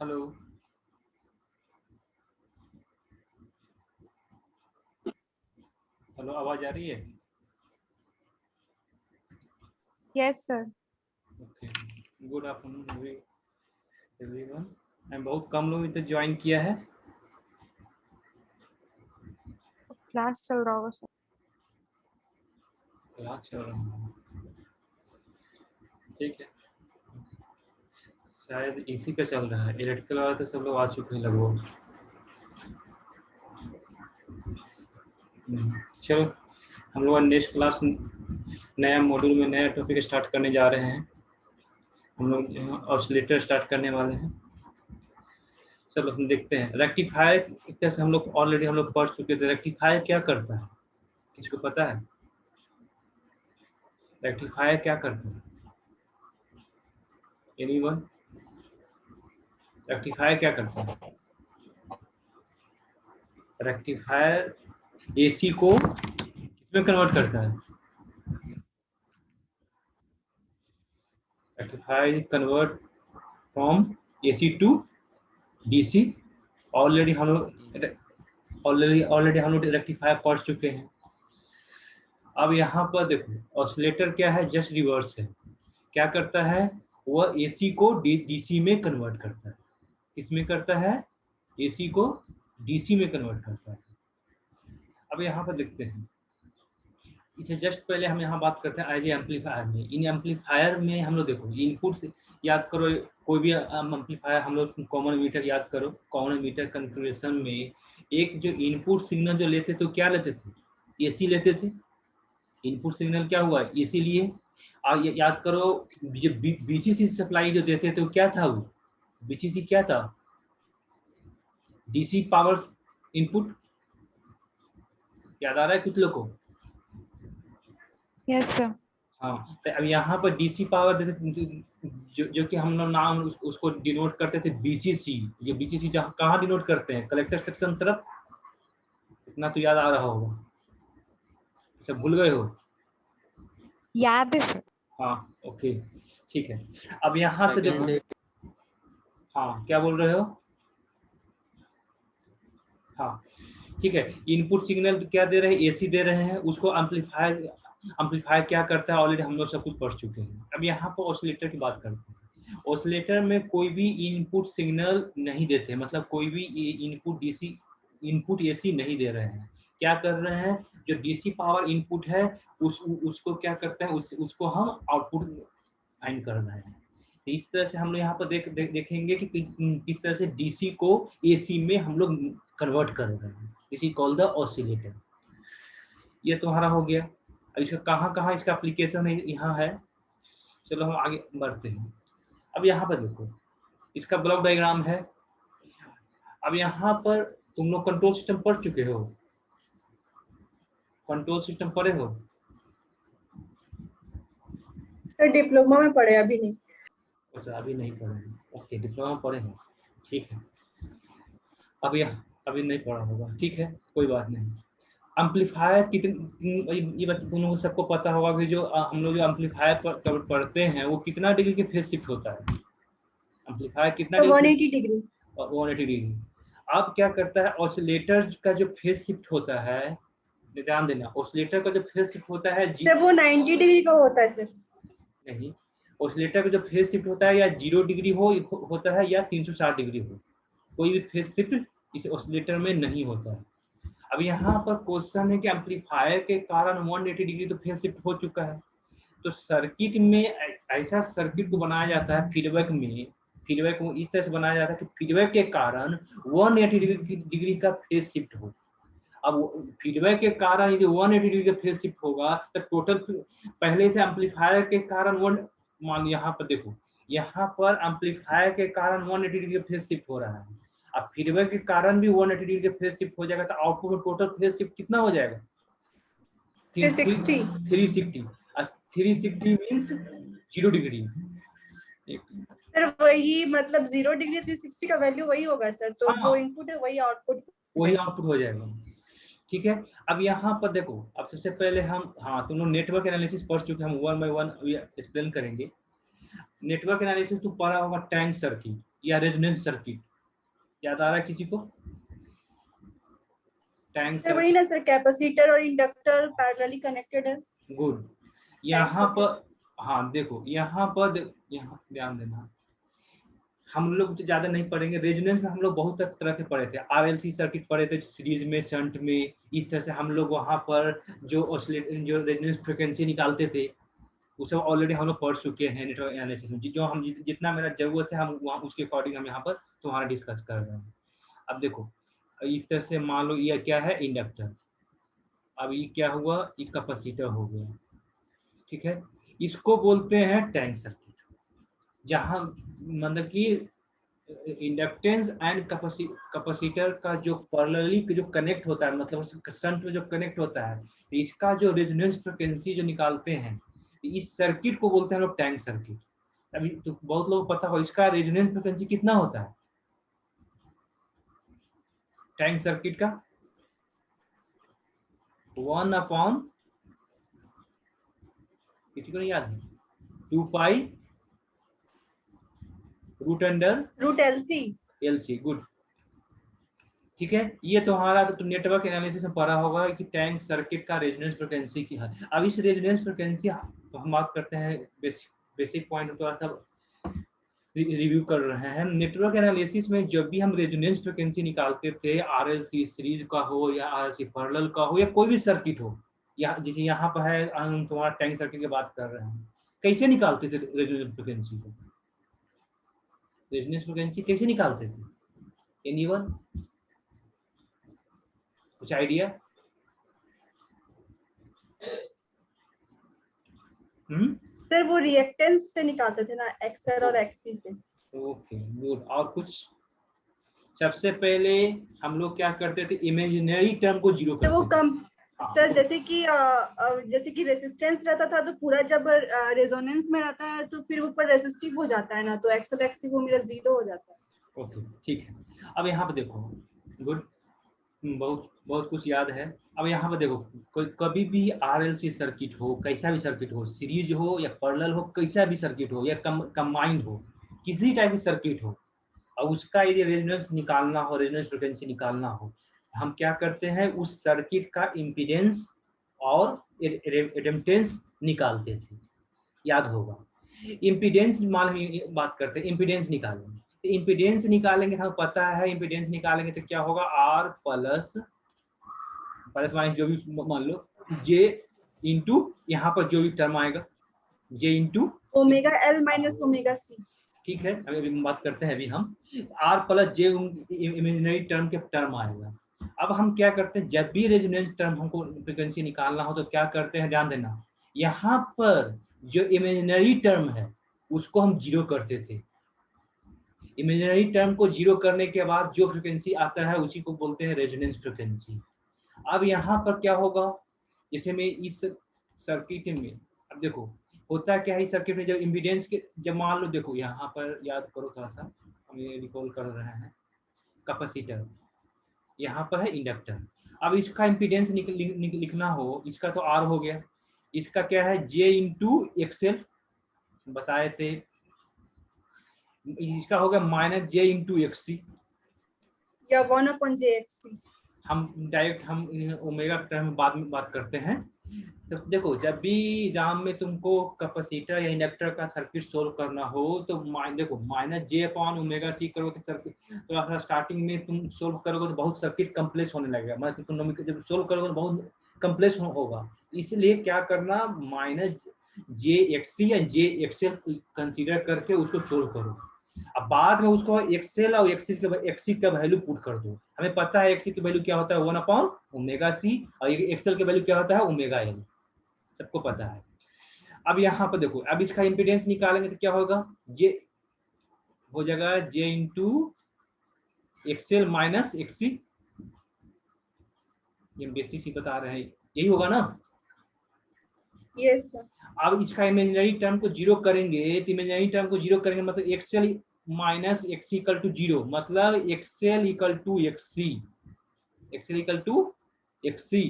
Hello. Hello, आवाज आ रही है? Yes sir. Okay, good afternoon everyone. बहुत कम लोग इधर ज्वाइन किया है। क्लास चल रहा होगा सर। क्लास चल रहा है, ठीक है। शायद इसी पे चल रहा है। इलेक्ट्रिकल वाला तो सब लोग आ चुके हैं लगभग। चलो, हम लोग नेक्स्ट क्लास नया मॉड्यूल में नया टॉपिक स्टार्ट करने जा रहे हैं। हम लोग ऑसिलेटर स्टार्ट करने वाले हैं। चलो हम देखते हैं। रेक्टिफायर एक तरह से हम लोग ऑलरेडी पढ़ चुके थे। रेक्टिफायर क्या करता है, किसको पता है? रेक्टिफायर क्या करता है? एनीवन? रेक्टिफायर क्या करता है? रेक्टिफायर एसी को किसमें कन्वर्ट करता है? Rectifier convert from AC to DC. Already हम लोग रेक्टिफायर पढ़ चुके हैं। अब यहाँ पर देखो, ऑसिलेटर क्या है? जस्ट रिवर्स है। क्या करता है? वह एसी को डीसी में कन्वर्ट करता है। किसमें करता है? एसी को डीसी में कन्वर्ट करता है। अब यहाँ पर देखते हैं, इसे जस्ट पहले हम यहाँ बात करते हैं एज एम्पलीफायर में। इन एम्पलीफायर में हम लोग देखो इनपुट से याद करो। कोई भी एम्पलीफायर हम लोग कॉमन मीटर याद करो। कॉमन मीटर कॉन्फ़िगरेशन में एक जो इनपुट सिग्नल जो लेते तो क्या लेते थे? एसी लेते थे। इनपुट सिग्नल क्या हुआ? एसी लिए। और याद करो, जो बीसीसी सप्लाई जो देते थे तो क्या था वो? बीसीसी क्या था? DC power input. याद आ रहा है कुछ लोग को? Yes sir. हाँ, तो अब यहाँ पर डीसी पावर देते जो कि हम लोग नाम उसको डिनोट करते थे बीसीसी। ये बीसीसी जहाँ कहाँ डिनोट करते हैं? कलेक्टर सेक्शन तरफ। इतना तो याद आ रहा होगा। अच्छा, भूल गए हो? याद है सर। हाँ, ओके, ठीक है। अब यहाँ से देखो। हाँ, क्या बोल रहे हो? हाँ, ठीक है। इनपुट सिग्नल क्या दे रहे हैं? एसी दे रहे हैं। उसको एम्पलीफायर क्या करता है? ऑलरेडी हम लोग सब कुछ पढ़ चुके हैं। अब यहाँ पर ऑसिलेटर की बात करते हैं। ऑसिलेटर में कोई भी इनपुट सिग्नल नहीं देते, मतलब कोई भी इनपुट डीसी इनपुट एसी नहीं दे रहे हैं। क्या कर रहे हैं? जो डीसी पावर इनपुट है उसको क्या करते हैं? उसको हम आउटपुट फाइंड कर रहे हैं। तो इस तरह से हम लोग यहाँ पर देखेंगे कि किस तरह से डीसी को एसी में हम लोग कन्वर्ट कर रहे हैं। This is called the oscillator. ये तुम्हारा हो गया। अब इसका कहाँ कहाँ इसका एप्लीकेशन है यहाँ है। चलो हम आगे बढ़ते हैं। अब यहाँ पर देखो, इसका ब्लॉक डायग्राम है। अब यहाँ पर तुम लोग कंट्रोल सिस्टम पढ़ चुके हो? कंट्रोल सिस्टम पढ़े हो? सर डिप्लोमा में पढ़े, अभी नहीं। अच्छा, अभी नहीं पढ़े हैं। ओके, डिप्लोमा पढ़े हैं, ठीक है। अब यहाँ अभी नहीं पढ़ा होगा, ठीक है, कोई बात नहीं। एम्पलीफायर कितने, ये तुम लोगों को सबको पता होगा कि जो हम लोग जो एम्पलीफायर पढ़ते हैं वो कितना डिग्री के फेज शिफ्ट होता है? एम्पलीफायर कितना तो डिग्री? 180 डिग्री। 180 डिग्री। अब क्या करता है ऑसिलेटर का जो फेज शिफ्ट होता है, ध्यान देना, ऑसिलेटर का जो फेज शिफ्ट होता है सर वो 90 डिग्री का होता है सर। नहीं, ऑसिलेटर का जो फेज शिफ्ट होता है या 0 डिग्री होता है या 360 डिग्री हो। कोई भी फेज शिफ्ट इस ऑसिलेटर में नहीं होता है। अब यहाँ पर क्वेश्चन है कि एम्पलीफायर के कारण 180 डिग्री तो फेज शिफ्ट हो चुका है। तो सर्किट में ऐसा सर्किट को बनाया जाता है फीडबैक में। फीडबैक को इस तरह से बनाया जाता है कि फीडबैक के कारण 180 डिग्री का फेज शिफ्ट हो। अब फीडबैक के कारण यदि 180 डिग्री का फेज शिफ्ट होगा तो टोटल पहले से एम्पलीफायर के कारण मान यहाँ पर देखो, यहाँ पर एम्पलीफायर के कारण 180 डिग्री का फेज शिफ्ट हो रहा है। अब फीडबैक के कारण भी 180 डिग्री का फेज शिफ्ट हो जाएगा तो आउटपुट में टोटल फेज शिफ्ट कितना हो जाएगा? 360। 360। 360 मीन्स 0 डिग्री। सर वही मतलब 0 डिग्री 360 का वैल्यू वही होगा सर, तो हाँ, जो इनपुट है वही आउटपुट। वही आउटपुट हो जाएगा, ठीक है। अब यहाँ पर देखो, अब सबसे पहले हम, हाँ तुम लोग नेटवर्क एनालिसिस पढ़ चुके हैं, हम 1 बाय 1 एक्सप्लेन करेंगे। नेटवर्क एनालिसिस तो पढ़ा होगा टैंक सर्किट। या रेजोनेंस सर्किट, याद आ रहा है किसी को? टैंक सर वही ना सर, कैपेसिटर और इंडक्टर पैरेलली कनेक्टेड है। गुड। यहाँ पर हाँ देखो, यहाँ पर यहाँ ध्यान देना, हम लोग तो ज्यादा नहीं पढ़ेंगे। रेजोनेंस में हम लोग बहुत तरह के पढ़े थे, आरएलसी सर्किट पढ़े थे, सीरीज में, शंट में, इस तरह से हम लोग वहाँ पर जो जो रेजोनेंस फ्रिक्वेंसी निकालते थे वो सब ऑलरेडी हम लोग पढ़ चुके हैं नेटवर्क एनालिसिस में। जो हम जितना मेरा जरूरत है हम वहाँ उसके अकॉर्डिंग हम यहाँ पर तुम्हारा डिस्कस कर रहे हैं। अब देखो इस तरह से मान लो ये क्या है, इंडक्टर। अब ये क्या हुआ, ये कैपेसिटर हो गया, ठीक है। इसको बोलते हैं टैंक सर्किट, जहाँ मतलब कि इंडक्टेंस एंड कैपेसिटर का जो पैरेलली जो कनेक्ट होता है, मतलब शंट में जो कनेक्ट होता है, इसका जो रेजोनेंस फ्रिक्वेंसी जो निकालते हैं, इस सर्किट को बोलते हैं लोग टैंक सर्किट। अभी तो बहुत लोग पता हो इसका रेजोनेंस फ्रिक्वेंसी कितना होता है टैंक सर्किट का, 1/, किसी को नहीं याद है, 2 पाई रूट LC। गुड, ठीक है। ये तुम्हारा तो नेटवर्क एनालिसिस में पढ़ा होगा कि टैंक सर्किट का रेजोनेंस फ्रिक्वेंसी क्या है। अब इस रेजोनेंस फ्रिक्वेंसी तो हम बात करते हैं, बेसिक पॉइंट थोड़ा सा रिव्यू कर रहे हैं। नेटवर्क एनालिसिस में जब भी हम रेजोनेंस फ्रिक्वेंसी निकालते थे, आरएलसी सीरीज का हो या आरएलसी पैरेलल का हो या कोई भी सर्किट हो, या जैसे यहाँ पर है हम तुम्हारा टैंक सर्किट की बात कर रहे हैं, कैसे निकालते थे रेजोनेंस फ्रिक्वेंसी को? रेजोनेंस फ्रिक्वेंसी कैसे निकालते थे? एनीवन कुछ आइडिया? सर वो रिएक्टेंस से निकालते थे ना, एक्सएल और एक्ससी से। Okay good. और कुछ? सबसे पहले हम लोग क्या करते थे, इमेजिनरी टर्म को जीरो करते तो वो थे। कम सर, जैसे कि रेसिस्टेंस रहता था तो पूरा जब रेजोनेंस में रहता है तो फिर ऊपर रेसिस्टिव हो जाता है ना, तो एक्सएल एक्ससी वो मेरा 0 हो जाता है। ओके ठीक है। अब यहाँ पे देखो, गुड, बहुत बहुत कुछ याद है। अब यहाँ पे देखो, कभी भी आरएलसी सर्किट हो, कैसा भी सर्किट हो, सीरीज हो या पैरेलल हो, कैसा भी सर्किट हो या कंबाइंड हो, किसी टाइप की सर्किट हो, और उसका यदि रेजोनेंस निकालना हो, रेजोनेंस फ्रिक्वेंसी निकालना हो, हम क्या करते हैं, उस सर्किट का इम्पीडेंस और एडमिटेंस निकालते थे, याद होगा। इम्पीडेंस मान बात करते हैं, इम्पीडेंस निकालेंगे, तो इम्पीडेंस निकालेंगे, हमें पता है इम्पीडेंस निकालेंगे तो क्या होगा, R प्लस माइनस जो भी मान लो J इंटू यहाँ पर जो भी टर्म आएगा J into omega L minus omega C। ठीक है, अभी बात करते हैं, अभी हम R plus J imaginary term के टर्म आएगा। अब हम क्या करते हैं, जब भी रेजोनेंस टर्म हमको फ्रिक्वेंसी निकालना हो तो क्या करते हैं, ध्यान देना, यहाँ पर जो इमेजिनरी टर्म है उसको हम जीरो करते थे। इमेजिनरी टर्म को जीरो करने के बाद जो फ्रिक्वेंसी आता है उसी को बोलते हैं रेजोनेंस फ्रिक्वेंसी। अब यहाँ पर क्या होगा, जैसे में इस सर्किट में, अब देखो होता क्या है इस सर्किट में, जब इम्पीडेंस के, जब मान लो देखो यहाँ पर याद करो थोड़ा सा, हम ये रिकॉल कर रहे हैं, कैपेसिटर, यहाँ पर है इंडक्टर। अब इसका इम्पीडेंस लिखना हो, इसका तो R हो गया, इसका क्या है J इंटू एक्सएल बताए थे, इसका होगा माइनस J इंटू एक्ससी या 1/JXC। हम डायरेक्ट हम ओमेगा टर्म बाद में बात करते हैं। तो देखो जब भी एग्जाम में तुमको कैपेसिटर या इंडक्टर का सर्किट सोल्व करना हो तो देखो minus J upon omega C करोगे तो सर्किट, तो स्टार्टिंग में तुम सोल्व करोगे तो बहुत सर्किट कम्प्लेक्स होने लगेगा, मतलब तुम जब सोल्व करोगे तो बहुत कम्प्लेक्स होगा, इसलिए क्या करना, माइनस JXC या JXL कंसीडर करके उसको सोल्व करो। अब बाद में उसको एक्सएल और एक्सी का वैल्यू पुट कर दो। हमें पता है एक्सी की वैल्यू क्या होता है, 1/ωc, और एक्सएल की वैल्यू क्या होता है, ωL, सबको पता है। अब यहाँ पर देखो, अब इसका इम्पीडेंस निकालेंगे तो क्या होगा, जे हो जाएगा J into XL minus XC, ये बेसिक सी बता रहे हैं, यही होगा ना। Yes sir. अब इसका इमेजिनरी टर्म को जीरो करेंगे, तो इमेजिनरी टर्म को जीरो करेंगे मतलब XL minus XC equal to zero, मतलब XL equal to XC, XL equal to XC.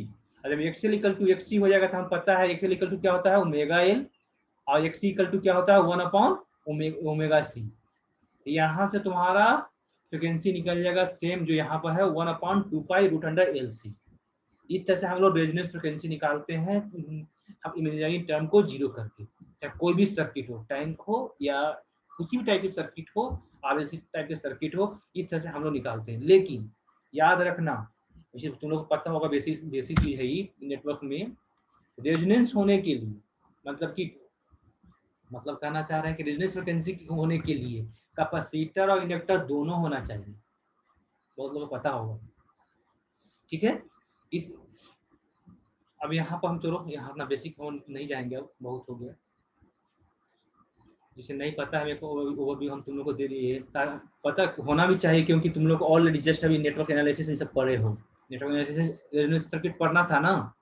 जब एक्सएल इक्वल टू एक्सी हो जाएगा तो हम पता है एक्सएल इक्वल टू क्या होता है, ओमेगा एल, और एक्सी इक्वल टू क्या होता है, 1/ωc। यहाँ से तुम्हारा फ्रिक्वेंसी निकल जाएगा सेम जो यहाँ पर है 1/2π√LC। इस तरह से हम लोग रेजोनेंस फ्रिक्वेंसी निकालते हैं हम इमेजिनरी टर्म को जीरो करके, चाहे कोई भी सर्किट हो, टैंक हो या किसी भी टाइप की सर्किट हो, आरएलसी टाइप के सर्किट हो, इस तरह से हम लोग निकालते हैं। लेकिन याद रखना, जैसे तुम लोग को पता होगा, बेसिक बेसिक चीज है ही नेटवर्क में, रेजोनेंस होने के लिए मतलब कहना चाह रहे हैं कि रेजोनेंस फ्रिक्वेंसी होने के लिए कैपेसिटर और इंडक्टर दोनों होना चाहिए, बहुत लोगों को पता होगा। ठीक है, इस अब यहाँ पर हम चलो यहाँ अपना बेसिक हम नहीं जाएंगे, अब बहुत हो गया। जिसे नहीं पता है मेरे को वो भी हम तुम लोग को दे दिए, पता होना भी चाहिए, क्योंकि तुम लोग ऑलरेडी जस्ट अभी नेटवर्क एनालिसिस में सब पढ़े हो। नेटवर्क एनालिसिस सर्किट पढ़ना था ना,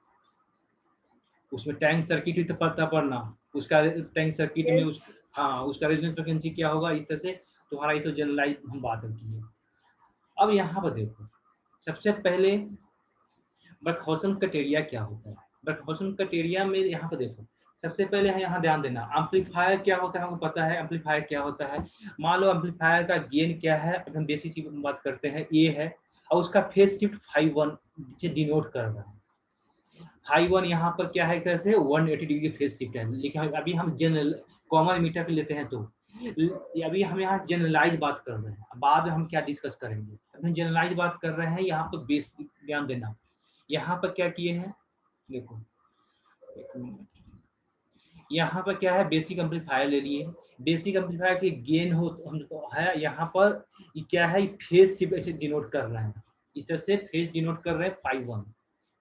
उसमें टैंक सर्किट भी तो पढ़ना, उसका टैंक सर्किट में Yes. हाँ उसका रेजोनेंस फ्रीक्वेंसी क्या होगा, इस तरह से तुम्हारा ये तो जनरलाइज हम बात की है। अब यहाँ पर देखो, सबसे पहले बर्कहॉसन क्राइटेरिया क्या होता है। बर्कहॉसन क्राइटेरिया में यहाँ पर देखो, सबसे पहले है यहाँ ध्यान देना, एम्पलीफायर क्या होता है, हमको पता है एम्पलीफायर क्या होता है। मान लो एम्पलीफायर का गेन क्या है, हम बेसिक सी बात करते हैं, ए है और उसका फेज शिफ्ट φ1 से डिनोट कर रहा है। φ1 यहाँ पर क्या है, एक तरह से 180 डिग्री फेज शिफ्ट है। लेकिन अभी हम जनरल कॉमन मीटर पे लेते हैं, तो अभी हम यहाँ जनरलाइज बात कर रहे हैं, बाद में हम क्या डिस्कस करेंगे, हम जनरलाइज बात कर रहे हैं। यहाँ पर बेस ध्यान देना, यहाँ पर क्या किए हैं, देखो यहाँ पर क्या है, बेसिक एम्पलीफायर ले लिए। बेसिक एम्पलीफायर के गेन हो हमको है यहाँ पर, ये क्या है, फेज शिफ्ट ऐसे डिनोट कर रहे हैं, इस तरह से फेज डिनोट कर रहे हैं φ1।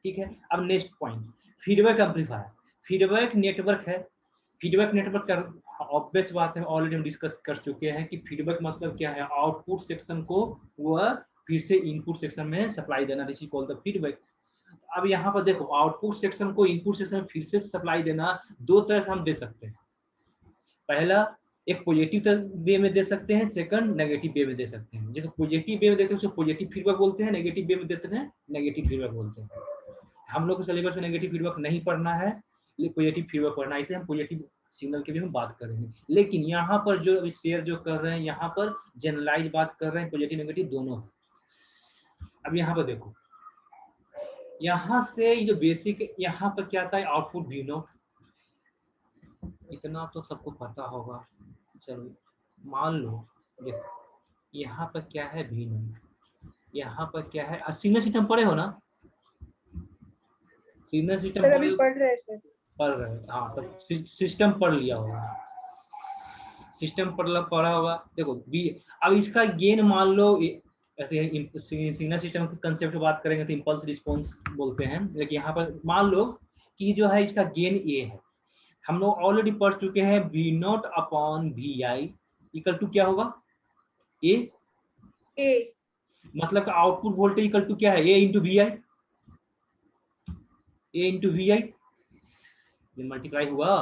ठीक है, अब next point, feedback amplifier. Feedback network है, फीडबैक नेटवर्क का ऑब्वियस बात है, ऑलरेडी हम डिस्कस कर चुके हैं कि फीडबैक मतलब क्या है, आउटपुट सेक्शन को वह फिर से इनपुट सेक्शन में सप्लाई देना, this is called the feedback. अब यहाँ पर देखो, आउटपुट सेक्शन को इनपुट सेक्शन में फिर से सप्लाई देना दो तरह से हम दे सकते हैं। पहला, एक पॉजिटिव वे में दे सकते हैं, सेकंड नेगेटिव वे में दे सकते हैं। जैसे पॉजिटिव वे में देते हैं उसे पॉजिटिव फीडबैक बोलते हैं, नेगेटिव वे में देते हैं नेगेटिव फीडबैक बोलते हैं। हम लोग को सिलेबस में नेगेटिव फीडबैक नहीं पढ़ना है, लेकिन पॉजिटिव फीडबैक पढ़ना है, इसलिए हम पॉजिटिव सिग्नल की भी हम बात करेंगे। लेकिन यहाँ पर जो अभी शेयर जो कर रहे हैं, यहाँ पर जनरलाइज बात कर रहे हैं, पॉजिटिव नेगेटिव दोनों है। अब यहाँ पर देखो, यहाँ से जो बेसिक यहाँ पर क्या था, आउटपुट वी नो, इतना तो सबको पता होगा। चलो मान लो, देखो यहाँ पर क्या है वी नो, यहाँ पर क्या है, सिग्नल सिस्टम पढ़े हो ना, सिग्नल सिस्टम सर अभी पढ़ रहे हैं सर। पढ़ रहे हैं, हाँ तब सिस्टम पढ़ लिया होगा, सिस्टम पढ़ा होगा। देखो बी, अब इसका गेन मान लो, ऐसे सिग्नल सिस्टम के कंसेप्ट बात करेंगे तो इंपल्स रिस्पॉन्स बोलते हैं, लेकिन यहाँ पर मान लो कि जो है इसका गेन ए है, हम लोग ऑलरेडी पढ़ चुके हैं, V naught upon V I equal to क्या होगा, ए मतलब आउटपुट वोल्टेज इक्वल टू क्या है, A into V I, A into V I multiply हुआ,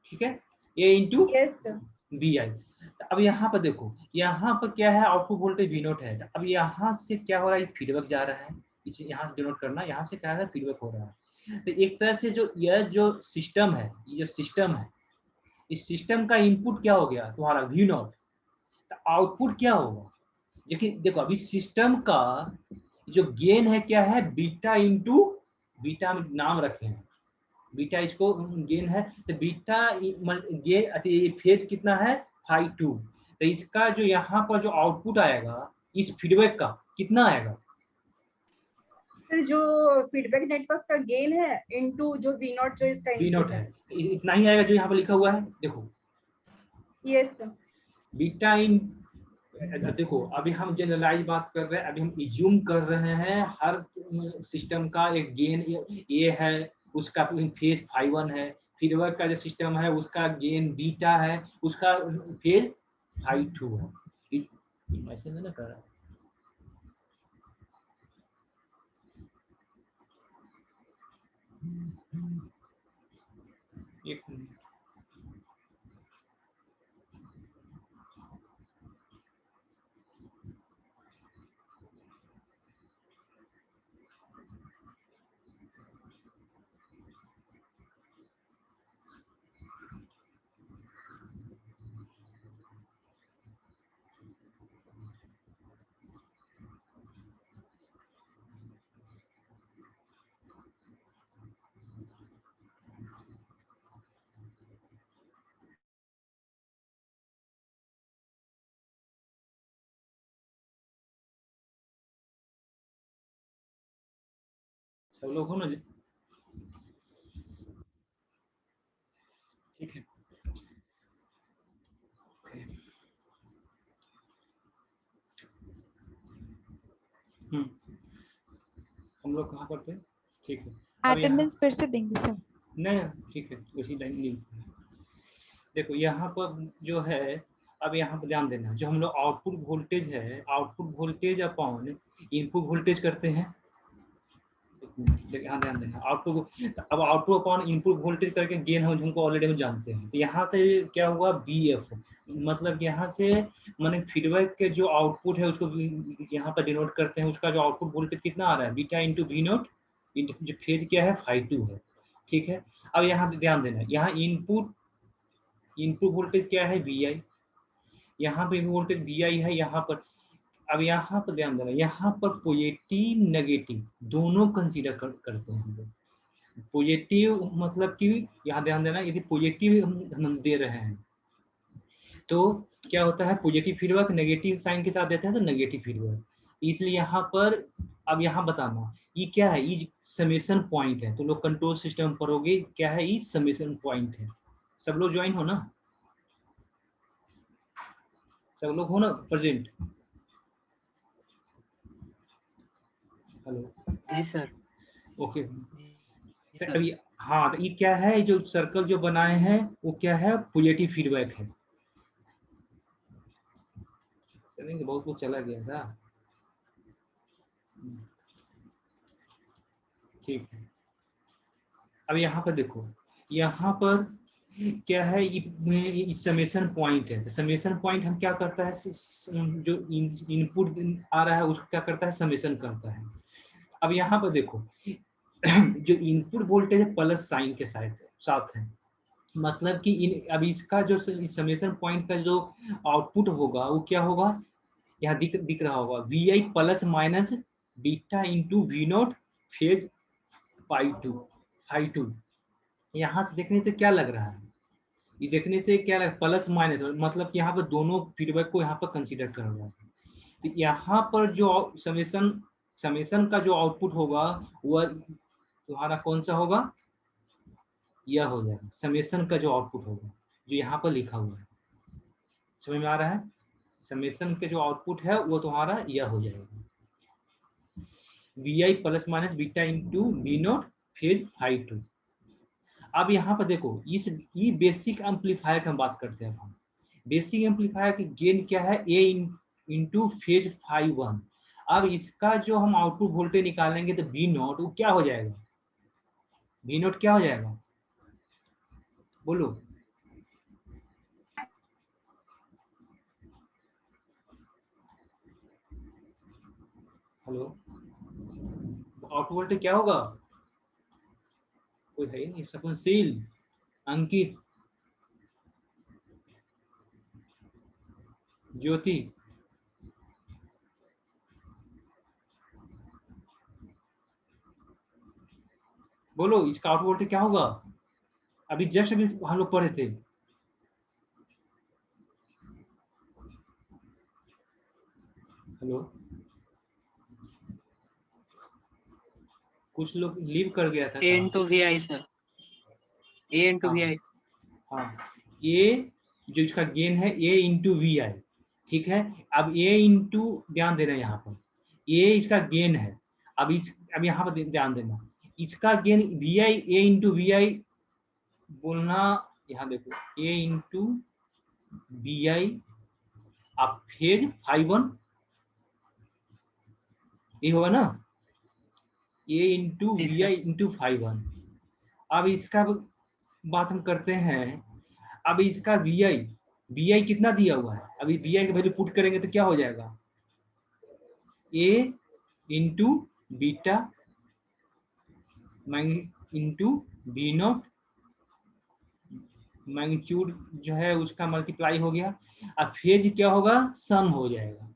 ठीक है, ए इंटू वी आई। अब यहाँ पर देखो, यहाँ पर क्या है, आउटपुट वोल्टेज वी नोट है। अब यहाँ से क्या हो रहा है, फीडबैक जा रहा है, यहाँ से डिनोट करना, यहाँ से क्या है, फीडबैक हो रहा है। तो एक तरह से जो यह जो सिस्टम है, ये जो सिस्टम है, इस सिस्टम का इनपुट क्या हो गया तुम्हारा वी नोट, तो आउटपुट क्या होगा, लेकिन देखो अभी सिस्टम का जो गेन है क्या है, बीटा इंटू, बीटा नाम रखे हैं, बीटा इसको गेन है, तो बीटा गेन फेज कितना है φ2, तो इसका जो यहाँ पर जो आउटपुट आएगा इस फीडबैक का कितना आएगा, फिर जो फीडबैक नेटवर्क का गेन है इनटू जो वी नॉट जो इसका वी नॉट इनपुट है, इतना ही आएगा जो यहाँ पर लिखा हुआ है। देखो यस सर। बीटा इन, देखो अभी हम जनरलाइज बात कर रहे हैं, अभी हम इज्यूम कर रहे हैं हर सिस्टम का एक गेन ए है, उसका फेज φ1 है, फीडबैक का जो सिस्टम है उसका गेन बीटा है, उसका फेज φ2 है। ऐसे नहीं ना कर रहा, एक मिनट, सब लोग हो ना जी? ठीक है। हम्म, हम लोग कहाँ पर थे? ठीक है। अब यहाँ अटेंडेंस फिर से देंगे सर। नहीं, ठीक है, उसी टाइम नहीं। देखो यहाँ पर जो है, अब यहाँ पर ध्यान देना, जो हम लोग आउटपुट वोल्टेज है, output voltage upon input voltage करते हैं। यहाँ ध्यान देना, आउटपुट, अब आउटपुट अपॉन इनपुट वोल्टेज करके गेन हमको ऑलरेडी हम जानते हैं। तो यहाँ से क्या हुआ, बी एफ, मतलब यहाँ से मैंने फीडबैक के जो आउटपुट है उसको यहाँ पर डिनोट करते हैं, उसका जो आउटपुट वोल्टेज कितना आ रहा है, बीटा इंटू वी नोट, जो फेज क्या है, φ2 है। ठीक है। अब यहाँ ध्यान देना, यहाँ इनपुट वोल्टेज क्या है, वी आई, यहाँ पे वोल्टेज वी आई है यहाँ पर। अब यहाँ पर ध्यान देना, यहाँ पर पॉजिटिव नेगेटिव दोनों कंसीडर करते हैं हम लोग। पॉजिटिव मतलब कि यहाँ ध्यान देना, यदि पॉजिटिव हम दे रहे हैं तो क्या होता है, पॉजिटिव फीडबैक नेगेटिव साइन के साथ देते हैं तो नेगेटिव फीडबैक। इसलिए यहाँ पर, अब यहाँ बताना ये क्या है, ये समेशन पॉइंट है। तो लोग कंट्रोल सिस्टम पढ़ोगे, क्या है ये, समेशन पॉइंट है। सब लोग ज्वाइन हो ना, सब लोग हो ना प्रेजेंट? हेलो, जी सर। ओके। जी सर। अभी हाँ, तो ये क्या है, जो सर्कल जो बनाए हैं वो क्या है, पॉजिटिव फीडबैक है। चलेंगे, बहुत कुछ चला गया था। ठीक है। अब यहाँ पर देखो, यहाँ पर क्या है, ये समेशन पॉइंट है। समेशन पॉइंट हम क्या करता है, जो इनपुट आ रहा है उसको क्या करता है, समेशन करता है। अब यहाँ पर देखो, जो इनपुट वोल्टेज है प्लस साइन के साथ है, मतलब कि अब इसका जो समेशन पॉइंट का जो आउटपुट होगा वो क्या होगा, यहाँ दिख रहा होगा, V I plus minus beta into V not phase φ2। यहाँ से देखने से क्या लग रहा है, ये देखने से क्या लग, प्लस माइनस, मतलब कि यहाँ पर दोनों फीडबैक को यहाँ पर कंसीडर कर रहा है। तो यहाँ पर जो समेशन का जो आउटपुट होगा वह तुम्हारा कौन सा होगा, यह हो जाएगा समेशन का जो आउटपुट होगा, जो यहाँ पर लिखा हुआ है। समझ में आ रहा है, समेशन के जो आउटपुट है वो तुम्हारा यह हो जाएगा, V I plus minus beta into V not phase φ2। अब यहाँ पर देखो, ये बेसिक एम्पलीफायर की हम बात करते हैं। हम बेसिक एम्पलीफायर की गेन क्या है, ए इंटू फेज φ1। अब इसका जो हम आउटपुट वोल्टेज निकालेंगे तो वी नोट वो क्या हो जाएगा, वी नोट क्या हो जाएगा, बोलो। हेलो, आउटपुट वोल्टेज क्या होगा, कोई है ही नहीं, सपनशील, अंकित, ज्योति, बोलो इसका आउटपुट वोल्टेज क्या होगा, अभी जस्ट अभी हम लोग पढ़े थे। हेलो, कुछ लोग लीव कर गया था। A into V I sir, A into V I. हाँ, ए जो इसका गेन है ए इंटू वी आई, ठीक है। अब ए इंटू, ध्यान देना यहाँ पर, ए इसका गेन है। अब यहाँ पर ध्यान देना, इसका gain V I, A into V I बोलना, यहाँ देखो ए इंटू वी आई, आप फेज φ1, ये होगा ना, A into G V sir. I into φ1। अब इसका बात हम करते हैं, अब इसका वी आई कितना दिया हुआ है, अभी वी आई की वैल्यू पुट करेंगे तो क्या हो जाएगा, A into beta into B not, magnitude जो है उसका मल्टीप्लाई हो गया। अब फेज क्या होगा, सम हो जाएगा,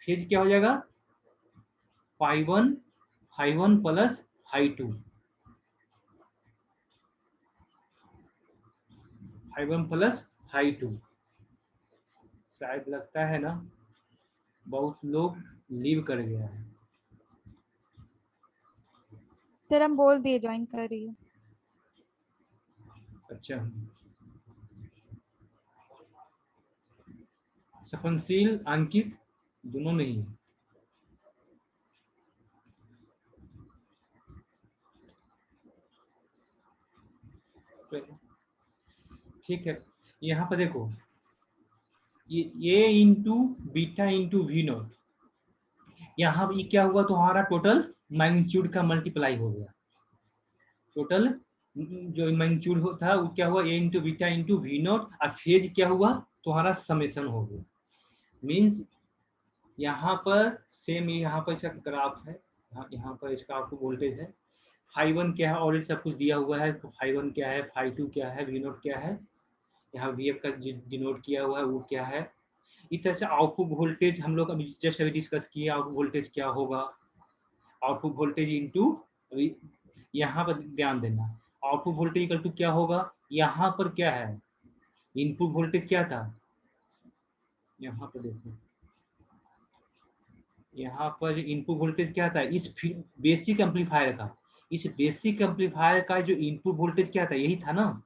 फेज क्या हो जाएगा, φ1 प्लस φ2, φ1 प्लस φ2। शायद लगता है ना बहुत लोग लीव कर गया है। सर हम बोल दिए ज्वाइन कर रही है। अच्छा, सपनशील अंकित दोनों नहीं है। ठीक है, यहाँ पर देखो ये into beta into V naught, यहाँ पर क्या हुआ तुम्हारा टोटल मैग्नीट्यूड का मल्टीप्लाई हो गया। टोटल जो मैग्नीट्यूड था वो क्या हुआ, A into beta into V not, और फेज क्या हुआ तुम्हारा समेशन हो गया। मीन्स यहाँ पर सेम यहाँ पर इसका ग्राफ है, यहाँ पर इसका आपको वोल्टेज है, फाई वन क्या है ऑलरेडी सब कुछ दिया हुआ है, फाई वन क्या है, फाई टू क्या है, वी नोट क्या है, यहाँ वी एफ का डिनोट किया हुआ है वो क्या है। इस तरह से आउटपुट वोल्टेज हम लोग अभी जस्ट अभी डिस्कस किए, आउटपुट वोल्टेज क्या होगा, आउटपुट वोल्टेज इंटू, यहाँ पर ध्यान देना, आउटपुट वोल्टेज इक्वल टू क्या होगा, यहाँ पर क्या है इनपुट वोल्टेज क्या था, यहाँ पर देखो यहाँ पर इनपुट वोल्टेज क्या था इस बेसिक एम्पलीफायर का, इस बेसिक एम्पलीफायर का जो इनपुट वोल्टेज क्या था यही था ना।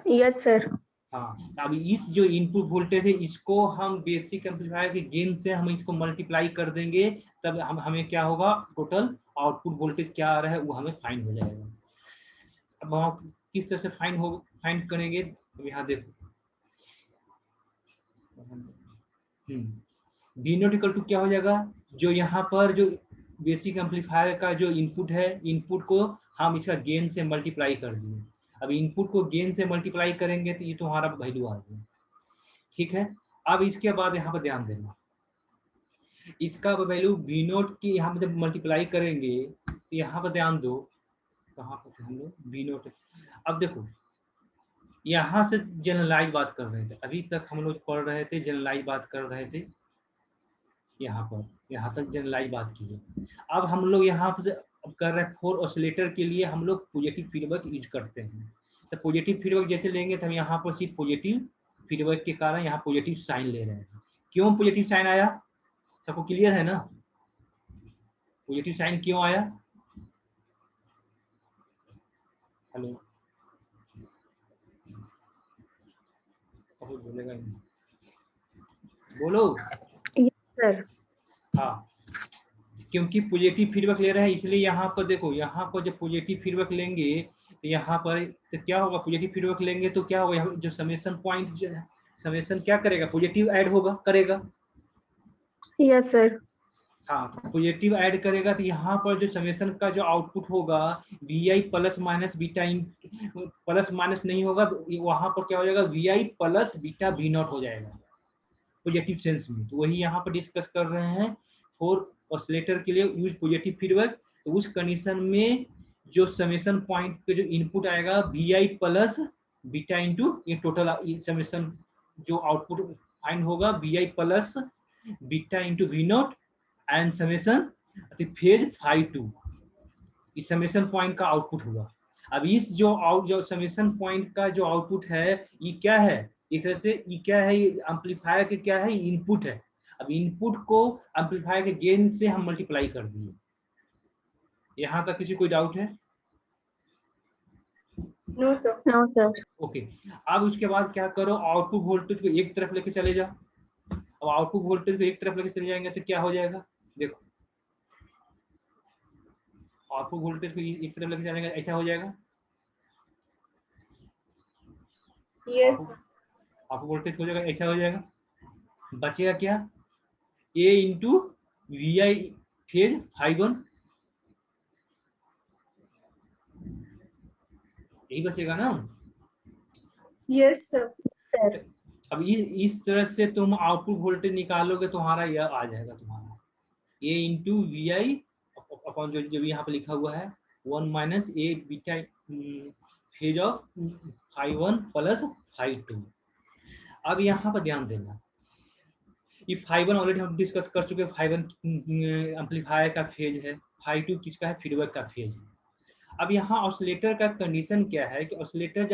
Yes sir. हाँ, अब इस जो इनपुट वोल्टेज है इसको हम बेसिक एम्पलीफायर के गेन से हम इसको मल्टीप्लाई कर देंगे, तब हमें क्या होगा टोटल आउटपुट वोल्टेज क्या आ रहा है वो हमें फाइंड हो जाएगा। अब हम किस तरह से फाइंड करेंगे, तो यहाँ देखो वी नोट इक्वल टू क्या हो जाएगा, जो यहाँ पर जो बेसिक एम्पलीफायर का जो इनपुट है, इनपुट को हम इसका गेन से मल्टीप्लाई कर दिए। अब इनपुट को गेन से मल्टीप्लाई करेंगे तो ये तुम्हारा वैल्यू आ गया। ठीक है, अब इसके बाद यहाँ पर ध्यान देना, इसका वैल्यू वी नोट की यहाँ पर जब मल्टीप्लाई करेंगे तो यहाँ पर ध्यान दो, कहाँ पर हम लोग वी नोट, अब देखो यहाँ से जनरलाइज बात कर रहे थे, अभी तक हम लोग पढ़ रहे थे जनरलाइज बात कर रहे थे, यहाँ तक जनरलाइज बात की है। अब हम लोग यहाँ पर कर रहे हैं फोर ऑसिलेटर के लिए हम लोग पॉजिटिव फीडबैक यूज करते हैं। तो पॉजिटिव फीडबैक जैसे लेंगे तो हम यहाँ पर सिर्फ पॉजिटिव फीडबैक के कारण यहाँ पॉजिटिव साइन ले रहे हैं। क्यों पॉजिटिव साइन आया, सबको क्लियर है ना, पॉजिटिव साइन क्यों आया, हेलो बोलेगा बोलो सर। हाँ, क्योंकि पॉजिटिव फीडबैक ले रहे हैं इसलिए यहाँ पर देखो, यहाँ पर जब पॉजिटिव फीडबैक लेंगे तो यहाँ पर तो क्या होगा, पॉजिटिव फीडबैक लेंगे तो क्या होगा, जो समेशन पॉइंट जो है समेशन क्या करेगा, पॉजिटिव ऐड होगा करेगा। Yes sir. हाँ, पॉजिटिव ऐड करेगा तो यहाँ पर जो समेशन का जो आउटपुट होगा V I plus minus beta, plus minus नहीं होगा, वहाँ पर क्या हो जाएगा V I plus beta V naught हो जाएगा पॉजिटिव सेंस में। तो वही यहाँ पर डिस्कस कर रहे हैं, फोर ऑसिलेटर के लिए यूज पॉजिटिव फीडबैक। तो उस कंडीशन में जो समेशन पॉइंट पे जो इनपुट आएगा V I plus beta into ये टोटल समेशन जो आउटपुट फाइंड होगा V I plus beta into V naught and summation phase phi two, इस समेशन पॉइंट का आउटपुट हुआ। अब इस जो समेशन पॉइंट का जो आउटपुट है ये क्या है, इस तरह से ये क्या है, ये एम्पलीफायर के क्या है, इनपुट है। अब इनपुट को एम्पलीफायर के गेन से हम मल्टीप्लाई कर दिए। यहाँ तक किसी कोई डाउट है? No sir. No sir. Okay, अब उसके बाद क्या करो, आउटपुट वोल्टेज को एक तरफ लेके चले जाओ। अब आउटपुट वोल्टेज को एक तरफ लेके चले जाएंगे तो क्या हो जाएगा, देखो आउटपुट वोल्टेज को एक तरफ लेके चलेंगे ऐसा हो जाएगा। यस। आउटपुट वोल्टेज हो जाएगा ऐसा हो जाएगा, बचेगा क्या, A into V I phase phi one, यही बचेगा ना। Yes sir. अब इस तरह से तुम आउटपुट वोल्टेज निकालोगे तुम्हारा यह आ जाएगा तुम्हारा A into V I upon जो भी यहाँ पे लिखा हुआ है 1 minus A beta phase of phi one plus phi two. अब यहाँ पर ध्यान देना, ये फाई वन ऑलरेडी हम डिस्कस कर चुके हैं, फाई वन एम्पलीफायर का फेज है, फाई टू किसका है, फीडबैक का फेज है। अब यहाँ ऑसिलेटर का कंडीशन क्या है कि ऑसिलेटर